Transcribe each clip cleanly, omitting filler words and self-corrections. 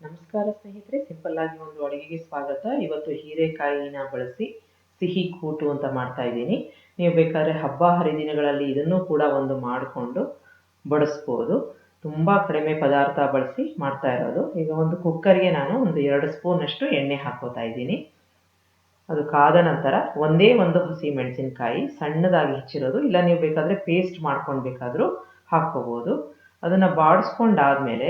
ನಮಸ್ಕಾರ ಸ್ನೇಹಿತರೆ, ಸಿಂಪಲ್ ಆಗಿ ಒಂದು ಅಡುಗೆಗೆ ಸ್ವಾಗತ. ಇವತ್ತು ಹೀರೆಕಾಯಿನ ಬಳಸಿ ಸಿಹಿ ಕೂಟು ಅಂತ ಮಾಡ್ತಾ ಇದ್ದೀನಿ. ನೀವು ಬೇಕಾದ್ರೆ ಹಬ್ಬ ಹರಿದಿನಗಳಲ್ಲಿ ಇದನ್ನು ಕೂಡ ಒಂದು ಮಾಡಿಕೊಂಡು ಬಡಿಸ್ಬೋದು. ತುಂಬ ಕಡಿಮೆ ಪದಾರ್ಥ ಬಳಸಿ ಮಾಡ್ತಾ ಇರೋದು. ಈಗ ಒಂದು ಕುಕ್ಕರ್ಗೆ ನಾನು ಒಂದು 2 ಸ್ಪೂನಷ್ಟು ಎಣ್ಣೆ ಹಾಕೋತಾ ಇದ್ದೀನಿ. ಅದು ಕಾದ ನಂತರ ಒಂದೇ ಒಂದು ಹಸಿ ಮೆಣಸಿನಕಾಯಿ ಸಣ್ಣದಾಗಿ ಹೆಚ್ಚಿರೋದು, ಇಲ್ಲ ನೀವು ಬೇಕಾದರೆ ಪೇಸ್ಟ್ ಮಾಡ್ಕೊಂಡು ಬೇಕಾದರೂ ಹಾಕ್ಕೋಬೋದು. ಅದನ್ನು ಬಾಡಿಸ್ಕೊಂಡಾದ್ಮೇಲೆ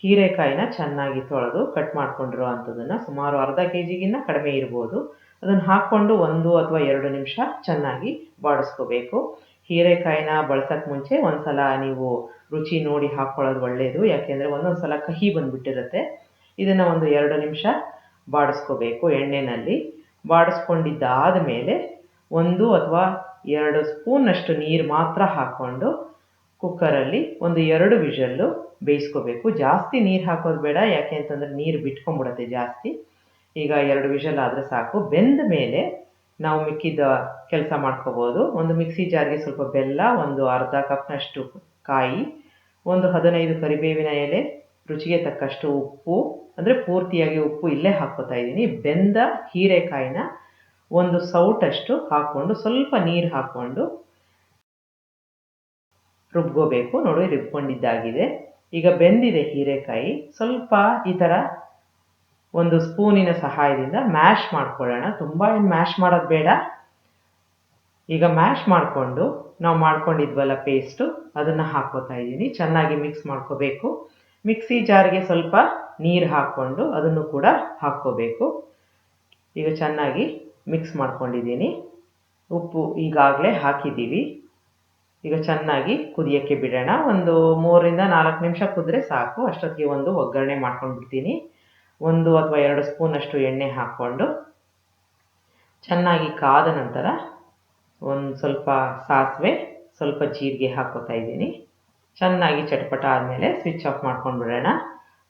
ಹೀರೆಕಾಯಿನ ಚೆನ್ನಾಗಿ ತೊಳೆದು ಕಟ್ ಮಾಡ್ಕೊಂಡಿರೋ ಅಂಥದ್ದನ್ನು ಸುಮಾರು ಅರ್ಧ ಕೆಜಿಗಿನ್ನ ಕಡಿಮೆ ಇರ್ಬೋದು, ಅದನ್ನು ಹಾಕ್ಕೊಂಡು 1 ಅಥವಾ 2 ನಿಮಿಷ ಚೆನ್ನಾಗಿ ಬಾಡಿಸ್ಕೋಬೇಕು. ಹೀರೆಕಾಯಿನ ಬಳಸೋಕ್ಕೆ ಮುಂಚೆ ಒಂದ್ಸಲ ನೀವು ರುಚಿ ನೋಡಿ ಹಾಕ್ಕೊಳ್ಳೋದು ಒಳ್ಳೆಯದು, ಯಾಕೆಂದರೆ ಒಂದೊಂದು ಸಲ ಕಹಿ ಬಂದುಬಿಟ್ಟಿರುತ್ತೆ. ಇದನ್ನು ಒಂದು 2 ನಿಮಿಷ ಬಾಡಿಸ್ಕೋಬೇಕು ಎಣ್ಣೆಯಲ್ಲಿ. ಬಾಡಿಸ್ಕೊಂಡಿದ್ದಾದ ಮೇಲೆ 1 ಅಥವಾ 2 ಸ್ಪೂನಷ್ಟು ನೀರು ಮಾತ್ರ ಹಾಕ್ಕೊಂಡು ಕುಕ್ಕರಲ್ಲಿ ಒಂದು 2 ವಿಷಲ್ಲು ಬೇಯಿಸ್ಕೋಬೇಕು. ಜಾಸ್ತಿ ನೀರು ಹಾಕೋದು ಬೇಡ, ಯಾಕೆ ಅಂತಂದರೆ ನೀರು ಬಿಟ್ಕೊಂಡ್ಬಿಡುತ್ತೆ ಜಾಸ್ತಿ. ಈಗ 2 ವಿಷಲ್ ಆದರೆ ಸಾಕು. ಬೆಂದ ಮೇಲೆ ನಾವು ಮಿಕ್ಕಿದ ಕೆಲಸ ಮಾಡ್ಕೋಬೋದು. ಒಂದು ಮಿಕ್ಸಿ ಜಾರ್ಗೆ ಸ್ವಲ್ಪ ಬೆಲ್ಲ, ಒಂದು ಅರ್ಧ ಕಪ್ನಷ್ಟು ಕಾಯಿ, ಒಂದು 15 ಕರಿಬೇವಿನ ಎಲೆ, ರುಚಿಗೆ ತಕ್ಕಷ್ಟು ಉಪ್ಪು, ಅಂದರೆ ಪೂರ್ತಿಯಾಗಿ ಉಪ್ಪು ಇಲ್ಲೇ ಹಾಕ್ಕೋತಾ ಇದ್ದೀನಿ. ಬೆಂದ ಹೀರೆಕಾಯಿನ ಒಂದು ಸೌಟಷ್ಟು ಹಾಕ್ಕೊಂಡು ಸ್ವಲ್ಪ ನೀರು ಹಾಕ್ಕೊಂಡು ರುಬ್ಕೋಬೇಕು. ನೋಡಿ, ರುಬ್ಕೊಂಡಿದ್ದಾಗಿದೆ. ಈಗ ಬೆಂದಿದೆ ಹೀರೆಕಾಯಿ. ಸ್ವಲ್ಪ ಈ ಥರ ಒಂದು ಸ್ಪೂನಿನ ಸಹಾಯದಿಂದ ಮ್ಯಾಶ್ ಮಾಡ್ಕೊಳ್ಳೋಣ. ತುಂಬ ಏನು ಮ್ಯಾಶ್ ಮಾಡೋದು ಬೇಡ. ಈಗ ಮ್ಯಾಶ್ ಮಾಡಿಕೊಂಡು ನಾವು ಮಾಡ್ಕೊಂಡಿದ್ವಲ್ಲ ಪೇಸ್ಟು, ಅದನ್ನು ಹಾಕ್ಕೋತಾ ಇದ್ದೀನಿ. ಚೆನ್ನಾಗಿ ಮಿಕ್ಸ್ ಮಾಡ್ಕೋಬೇಕು. ಮಿಕ್ಸಿ ಜಾರ್ಗೆ ಸ್ವಲ್ಪ ನೀರು ಹಾಕ್ಕೊಂಡು ಅದನ್ನು ಕೂಡ ಹಾಕ್ಕೋಬೇಕು. ಈಗ ಚೆನ್ನಾಗಿ ಮಿಕ್ಸ್ ಮಾಡ್ಕೊಂಡಿದ್ದೀನಿ. ಉಪ್ಪು ಈಗಾಗಲೇ ಹಾಕಿದ್ದೀವಿ. ಈಗ ಚೆನ್ನಾಗಿ ಕುದಿಯೋಕ್ಕೆ ಬಿಡೋಣ. ಒಂದು 3ರಿಂದ 4 ನಿಮಿಷ ಕುದ್ರೆ ಸಾಕು. ಅಷ್ಟೊತ್ತಿಗೆ ಒಂದು ಒಗ್ಗರಣೆ ಮಾಡ್ಕೊಂಡ್ಬಿಡ್ತೀನಿ. 1 ಅಥವಾ 2 ಸ್ಪೂನಷ್ಟು ಎಣ್ಣೆ ಹಾಕ್ಕೊಂಡು ಚೆನ್ನಾಗಿ ಕಾದ ನಂತರ ಒಂದು ಸ್ವಲ್ಪ ಸಾಸಿವೆ, ಸ್ವಲ್ಪ ಜೀರಿಗೆ ಹಾಕ್ಕೋತಾ ಇದ್ದೀನಿ. ಚೆನ್ನಾಗಿ ಚಟಪಟ ಆದಮೇಲೆ ಸ್ವಿಚ್ ಆಫ್ ಮಾಡ್ಕೊಂಡು ಬಿಡೋಣ.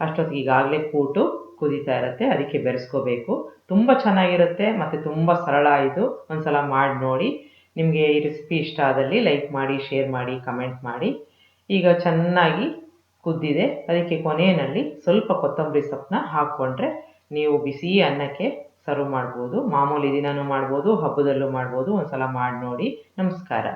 ಅಷ್ಟೊತ್ತಿಗೆ ಈಗಾಗಲೇ ಕೂಟು ಕುದೀತಾ ಇರುತ್ತೆ, ಅದಕ್ಕೆ ಬೆರೆಸ್ಕೋಬೇಕು. ತುಂಬ ಚೆನ್ನಾಗಿರುತ್ತೆ ಮತ್ತು ತುಂಬ ಸರಳ. ಇದು ಒಂದ್ಸಲ ಮಾಡಿ ನೋಡಿ. ನಿಮಗೆ ಈ ರೆಸಿಪಿ ಇಷ್ಟ ಆದಲ್ಲಿ ಲೈಕ್ ಮಾಡಿ, ಶೇರ್ ಮಾಡಿ, ಕಮೆಂಟ್ ಮಾಡಿ. ಈಗ ಚೆನ್ನಾಗಿ ಕುದ್ದಿದೆ. ಅದಕ್ಕೆ ಕೊನೆಯಲ್ಲಿ ಸ್ವಲ್ಪ ಕೊತ್ತಂಬರಿ ಸೊಪ್ಪನ್ನ ಹಾಕ್ಕೊಂಡ್ರೆ ನೀವು ಬಿಸಿ ಅನ್ನಕ್ಕೆ ಸರ್ವ್ ಮಾಡ್ಬೋದು. ಮಾಮೂಲಿ ದಿನವೂ ಮಾಡ್ಬೋದು, ಹಬ್ಬದಲ್ಲೂ ಮಾಡ್ಬೋದು. ಒಂದ್ಸಲ ಮಾಡಿ ನೋಡಿ. ನಮಸ್ಕಾರ.